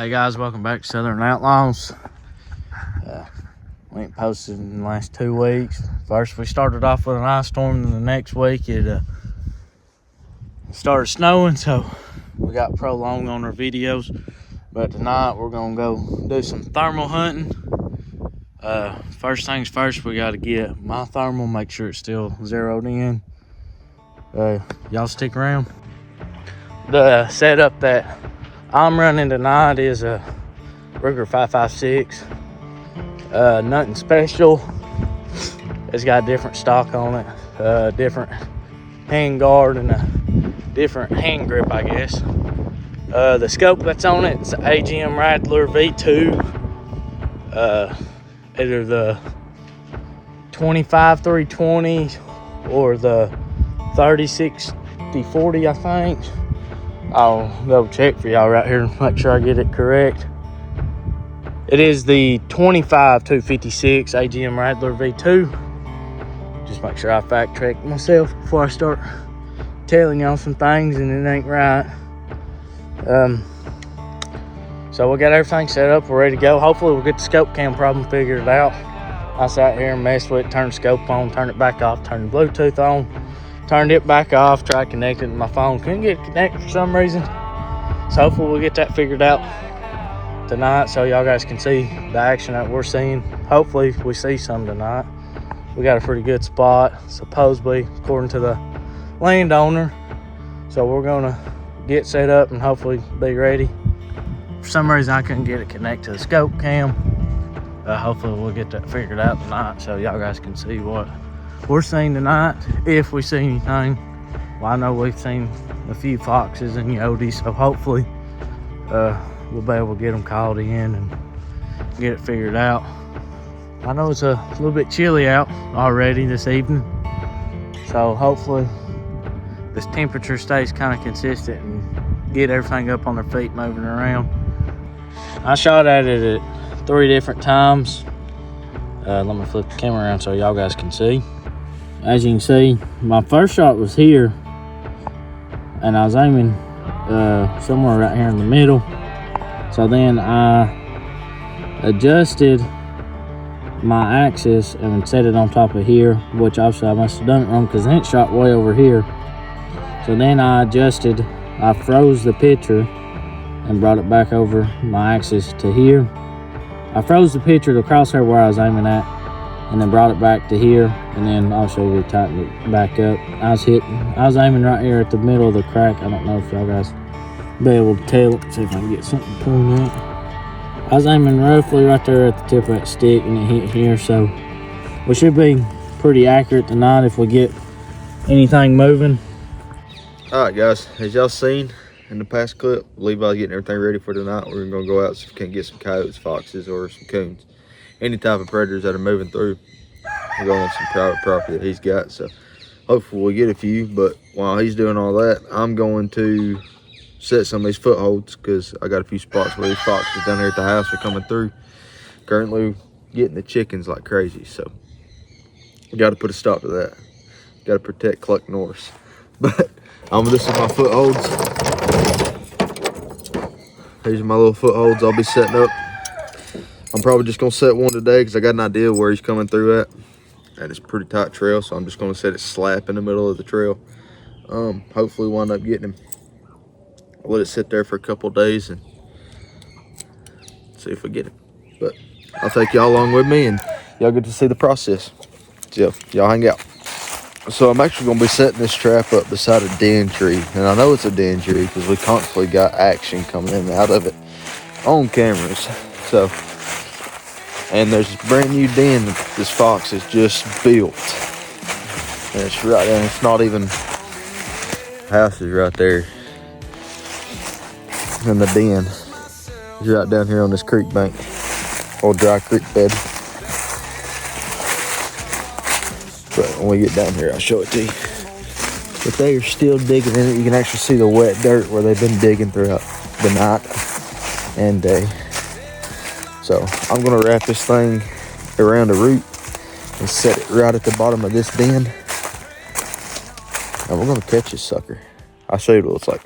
Hey guys, welcome back to Southern Outlaws. We ain't posted in the last 2 weeks. First we started off with an ice storm, and the next week it started snowing, so we got prolonged on our videos. But tonight we're gonna go do some thermal hunting. First things first, we gotta get my thermal, make sure it's still zeroed in. Y'all stick around. The setup that I'm running tonight is a Ruger 5.56. Nothing special. It's got different stock on it, different hand guard and a different hand grip, I guess. The scope that's on it is AGM Rattler V2. Either the 25-320 or the 30-60-40, I think. I'll go check for y'all right here and make sure I get it correct. It is the 25-256 AGM Rattler V2. Just make sure I fact check myself before I start telling y'all some things and it ain't right. So we got everything set up, we're ready to go. Hopefully we'll get the scope cam problem figured out. I sat here and messed with it, turned the scope on, turned it back off, turned the Bluetooth on, turned it back off, tried connecting it to my phone. Couldn't get it connected for some reason. So hopefully we'll get that figured out tonight so y'all guys can see the action that we're seeing. Hopefully we see some tonight. We got a pretty good spot, supposedly, according to the landowner. So we're gonna get set up and hopefully be ready. For some reason I couldn't get it connected to the scope cam. Hopefully we'll get that figured out tonight so y'all guys can see what we're seeing tonight, if we see anything. Well, I know we've seen a few foxes and coyotes, so hopefully we'll be able to get them called in and get it figured out. I know it's a little bit chilly out already this evening, so hopefully this temperature stays kind of consistent and get everything up on their feet moving around. I shot at it at 3 different times. Let me flip the camera around so y'all guys can see. As you can see, my first shot was here, and I was aiming somewhere right here in the middle. So then I adjusted my axis and set it on top of here, which obviously I must have done it wrong because then it shot way over here. So then I froze the picture and brought it back over my axis to here. I froze the picture to crosshair where I was aiming at, and then brought it back to here, and then also we tightened it back up. I was aiming right here at the middle of the crack. I don't know if y'all guys be able to tell it. See if I can get something pulling up. I was aiming roughly right there at the tip of that stick, and it hit here, so we should be pretty accurate tonight if we get anything moving. All right, guys, as y'all seen in the past clip, Levi's getting everything ready for tonight. We're gonna go out, see if we can get some coyotes, foxes, or some coons, any type of predators that are moving through. We're going on some private property that he's got, so hopefully we'll get a few. But while he's doing all that, I'm going to set some of these footholds because I got a few spots where these foxes down here at the house are coming through. Currently getting the chickens like crazy, so we got to put a stop to that. Got to protect Cluck Norris. But this is my footholds. These are my little footholds I'll be setting up. I'm probably just gonna set one today because I got an idea where he's coming through at, and it's a pretty tight trail, so I'm just gonna set it slap in the middle of the trail. Hopefully wind up getting him. I'll let it sit there for a couple days and see if we get him. But I'll take y'all along with me and y'all get to see the process. So y'all hang out. So I'm actually gonna be setting this trap up beside a den tree, and I know it's a den tree because we constantly got action coming in and out of it on cameras. So, and there's this brand new den that this fox has just built, and it's right there. It's not even, house is right there, and the den is right down here on this creek bank or dry creek bed. But when we get down here, I'll show it to you. But they are still digging in it. You can actually see the wet dirt where they've been digging throughout the night and day. So I'm gonna wrap this thing around a root and set it right at the bottom of this den. And we're gonna catch this sucker. I'll show you what it looks like.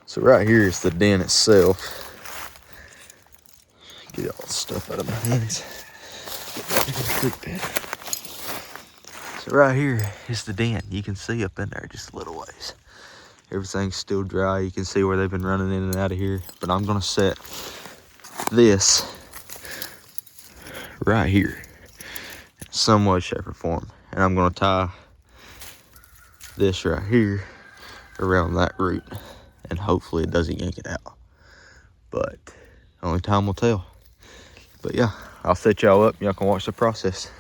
So right here is the den itself. Get all the stuff out of my hands. Get back into the creek bed. So right here is the den. You can see up in there just a little ways. Everything's still dry. You can see where they've been running in and out of here. But I'm gonna set this right here in some way, shape, or form. And I'm gonna tie this right here around that root. And hopefully it doesn't yank it out. But only time will tell. But yeah, I'll set y'all up. Y'all can watch the process.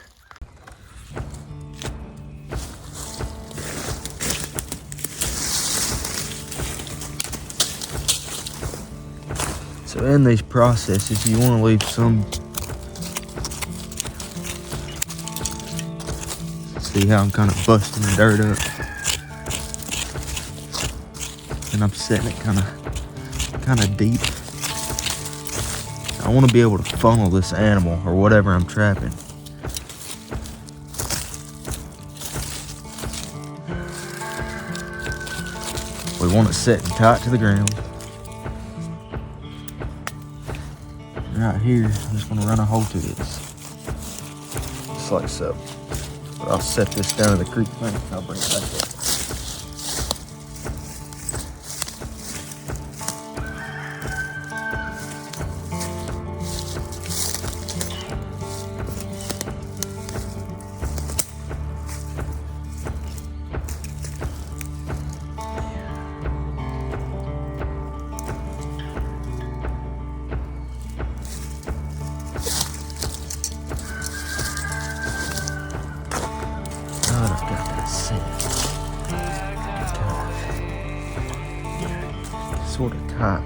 So in these processes, you want to leave some. See how I'm kind of busting the dirt up, and I'm setting it kind of deep. I want to be able to funnel this animal or whatever I'm trapping. We want it setting tight to the ground. Right here, I'm just gonna run a hole to this. Just like so. But I'll set this down to the creek bank and I'll bring it back up. Sort of tight.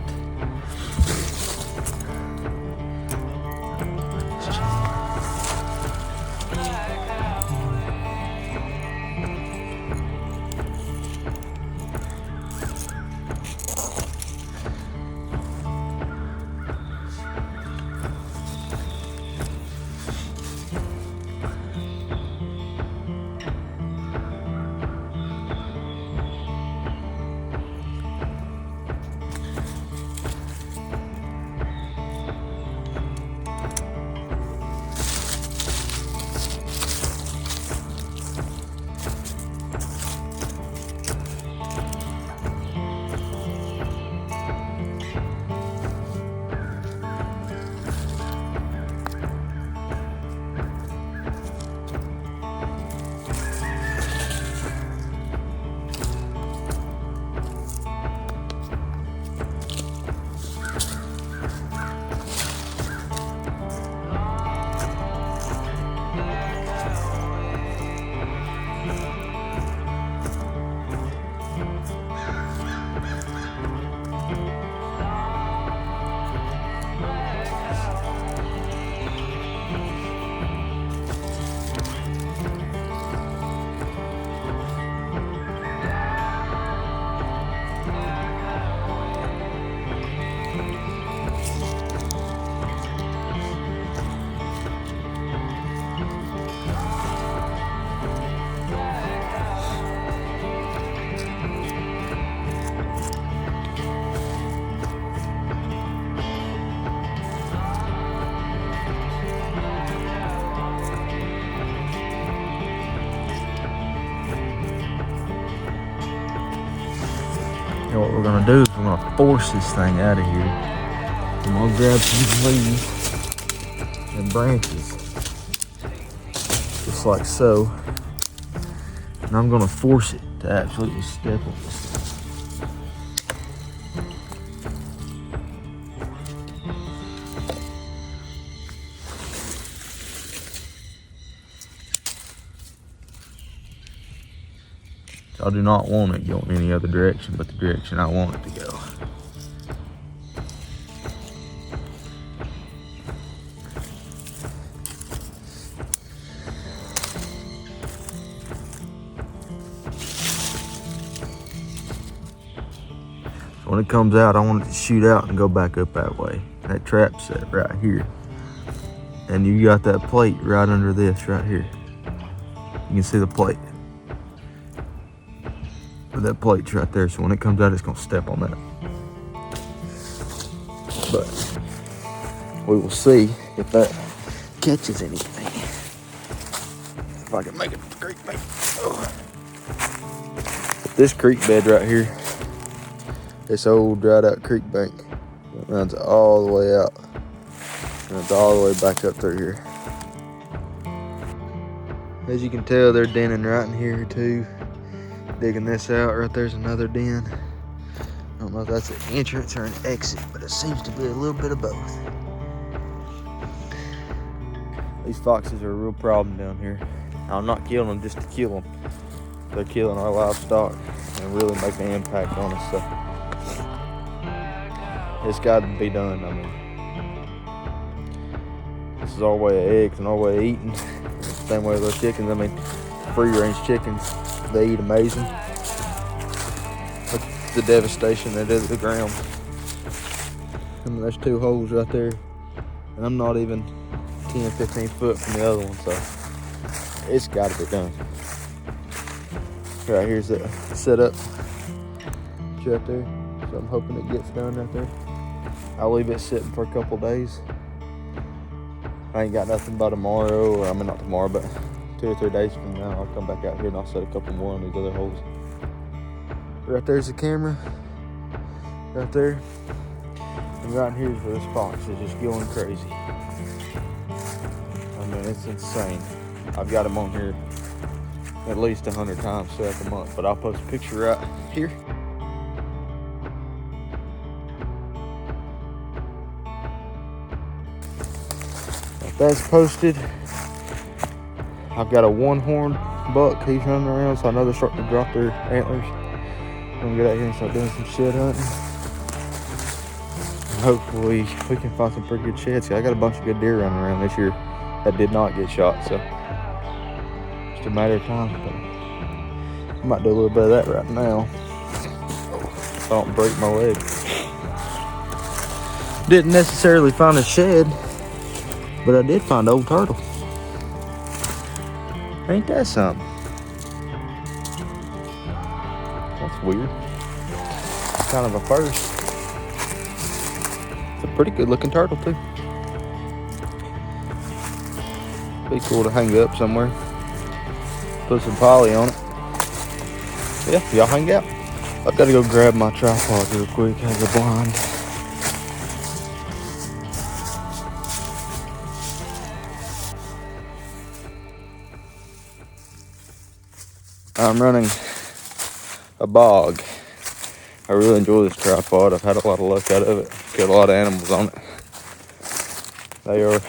And what we're gonna do is we're gonna force this thing out of here. I'm gonna grab some leaves and branches, just like so. And I'm gonna force it to absolutely step on this. I do not want it going any other direction but the direction I want it to go. So when it comes out, I want it to shoot out and go back up that way. That trap set right here. And you got that plate right under this right here. You can see the plate. That plate's right there, so when it comes out, it's gonna step on that. But We will see if that catches anything. If I can make it to the creek bed. Oh. This creek bed right here, this old dried out creek bank, it runs all the way out. Runs all the way back up through here. As you can tell, they're denning right in here too. Digging this out. Right there's another den. I don't know if that's an entrance or an exit, but it seems to be a little bit of both. These foxes are a real problem down here. I'm not killing them just to kill them. They're killing our livestock and really making an impact on us. So it's got to be done. I mean, this is our way of eggs and our way of eating. It's the same way with those chickens. I mean, free-range chickens, they eat amazing. Look at the devastation they do to the ground. I mean, there's 2 holes right there, and I'm not even 10, 15 foot from the other one, so it's got to be done. Right here's the setup right there, so I'm hoping it gets done right there. I'll leave it sitting for a couple days. I ain't got nothing by tomorrow, or I mean not tomorrow, but 2 or 3 days from now, I'll come back out here and I'll set a couple more on these other holes. Right there's the camera, right there, and right here's where this fox is just going crazy. I mean, it's insane. I've got him on here at least 100 times throughout the month, but I'll post a picture right here. If that's posted, I've got a 1-horned buck. He's running around, so I know they're starting to drop their antlers. I'm gonna get out here and start doing some shed hunting. And hopefully we can find some pretty good sheds. I got a bunch of good deer running around this year that did not get shot, so just a matter of time. But I might do a little bit of that right now so I don't break my leg. Didn't necessarily find a shed, but I did find old turtle. Ain't that something? That's weird. Kind of a first. It's a pretty good looking turtle too. Be cool to hang up somewhere. Put some poly on it. Yeah, y'all hang out. I've got to go grab my tripod real quick as a blind. I'm running a bog. I really enjoy this tripod. I've had a lot of luck out of it. Killed a lot of animals on it. They are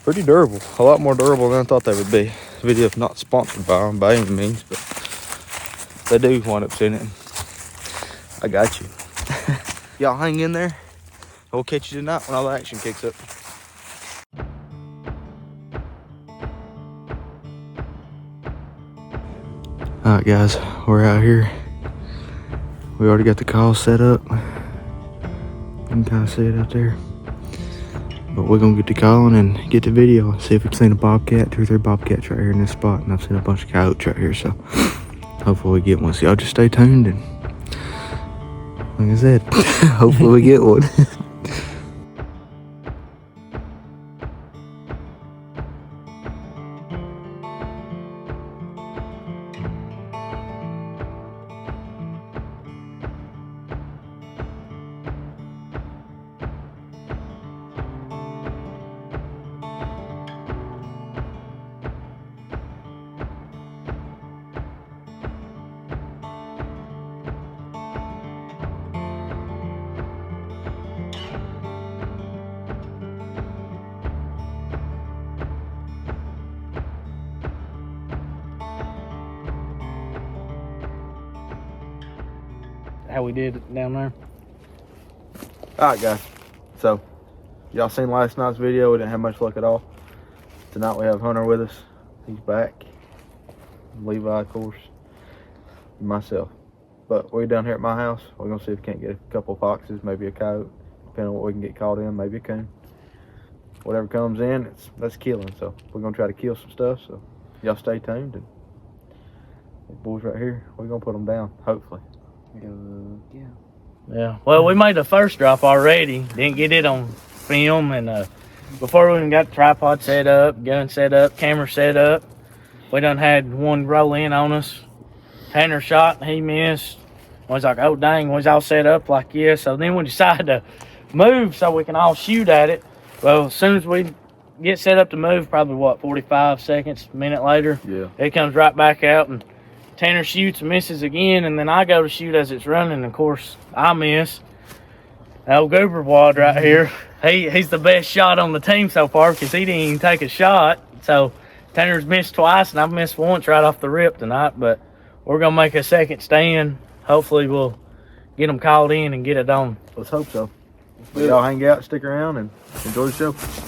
pretty durable. A lot more durable than I thought they would be. This video is not sponsored by them by any means, but they do wind up seeing it. I got you. Y'all hang in there. We'll catch you tonight when all the action kicks up. Alright guys, we're out here. We already got the call set up. You can kind of see it out there. But we're gonna get to calling and get the video and see if we've seen a bobcat. 2 or 3 bobcats right here in this spot, and I've seen a bunch of coyotes right here, so hopefully we get one. So y'all just stay tuned, and like I said, hopefully we get one. How we did it down there. Alright guys, so y'all seen last night's video. We didn't have much luck at all. Tonight we have Hunter with us. He's back. Levi, of course, and myself. But we're down here at my house. We're gonna see if we can't get a couple of foxes, maybe a coyote, depending on what we can get caught in, maybe a coon. Whatever comes in, that's killing. So we're gonna try to kill some stuff. So y'all stay tuned. And these boys right here, we're gonna put them down, hopefully. Yeah. Well, we made the first drop already. Didn't get it on film, and before we even got the tripod set up, gun set up, camera set up, we done had one roll in on us. Tanner shot, he missed. I was like, oh dang, was all set up like this. So then we decided to move so we can all shoot at it. Well, as soon as we get set up to move, probably what, 45 seconds, a minute later, Yeah. it comes right back out, and Tanner shoots and misses again, and then I go to shoot as it's running, and of course I miss. Old Goober Wad right here, he's the best shot on the team so far because he didn't even take a shot. So Tanner's missed twice, and I've missed once right off the rip tonight, but we're going to make a second stand. Hopefully we'll get them called in and get it on. Let's hope so. Y'all hang out, stick around, and enjoy the show.